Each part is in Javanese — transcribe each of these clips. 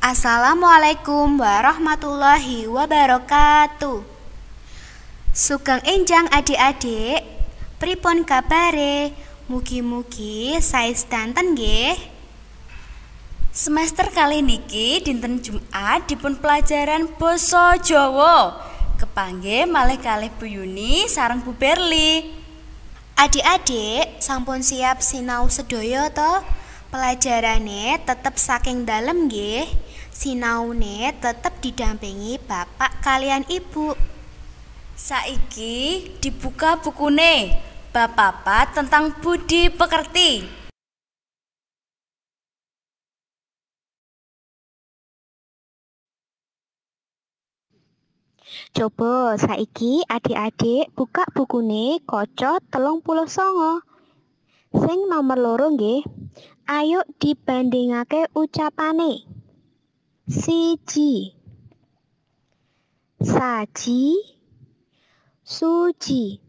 Assalamualaikum warahmatullahi wabarakatuh. Sugeng enjang adik-adik, pripun kabare? Mugi-mugi saestanten nggih. Semester kali niki dinten Jumat dipun pelajaran basa Jawa. Kepanggih malih kalih Bu Yuni sareng Bu Berli. Adik-adik sampun siap sinau sedaya to? Pelajarane tetep saking dalem nggih. Sinaune tetep didampingi bapak kalian ibu. Saiki dibuka bukune bab 4 tentang budi pekerti. Coba saiki adik-adik buka bukune kaca 39. Sing nomor 2 nggih. Ayo dibandingake ucapane. Siji, saji, suji.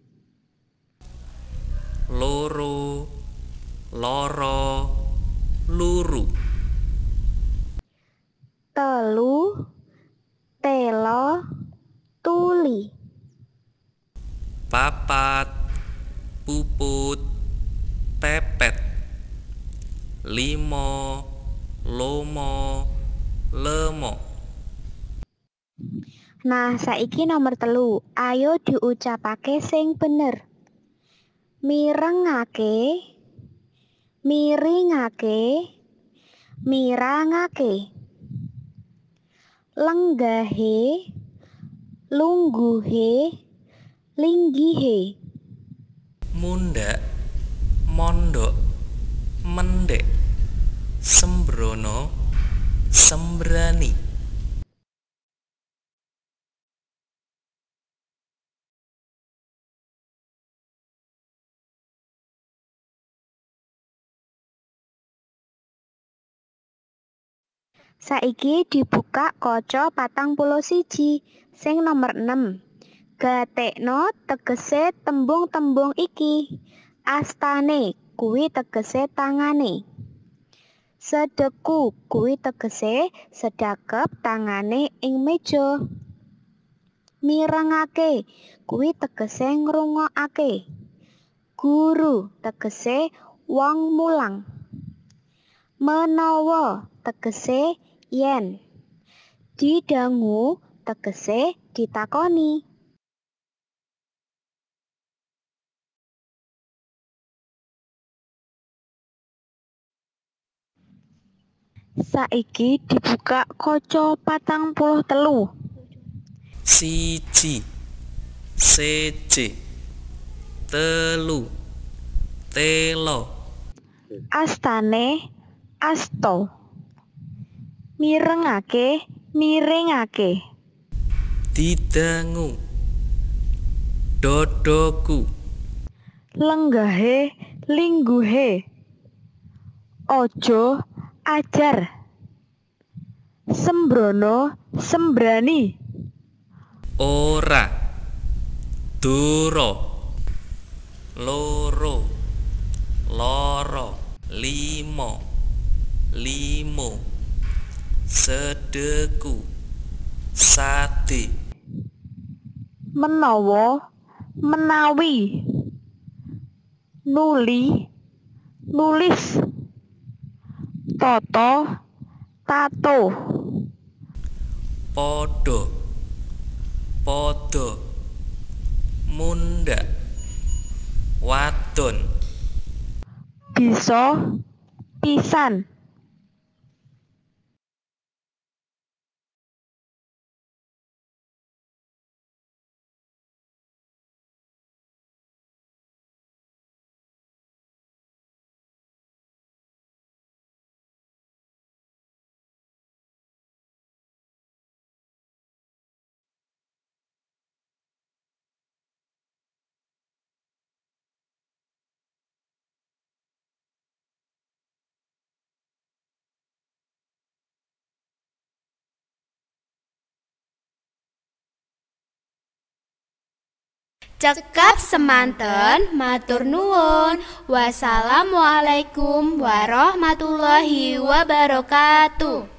Loro, loro, luru. Telu, telo, tuli. Papat, puput, pepet. Limo, lomo, lemo. Nah, saiki nomor 3. Ayo diucapake sing bener. Mirengake, miringake, mirangake. Lenggahe, lungguhe, linggihe. Mundhak, mondok, mendek. Sembrono, sembrani. Saiki dibuka kaca 41 sing nomor 6. Gatekno tegese tembung-tembung iki. Astane kuwi tegese tangane. Sedeku kuwi tegese sedakep tangane ing meja. Mirengake kuwi tegese ngrungokake. Guru tegese wong mulang. Menawa tegese yen. Didangu tegese ditakoni. Saiki dibuka kaca 43. Siji, seje, telu, telo. Astane asto. Mirengake miringake. Didangu, dodoku. Lenggahe lingguhe. Ojo ajar. Sembrono sembrani. Ora, duro, loro, loro, limo, limo, sedeku, sade. Menawa menawi. Nuli nulis. Toto tato. Podo, podo, mundhak, wadon. Bisa pisan. Cekap semanten, matur nuwun. Wassalamualaikum warahmatullahi wabarakatuh.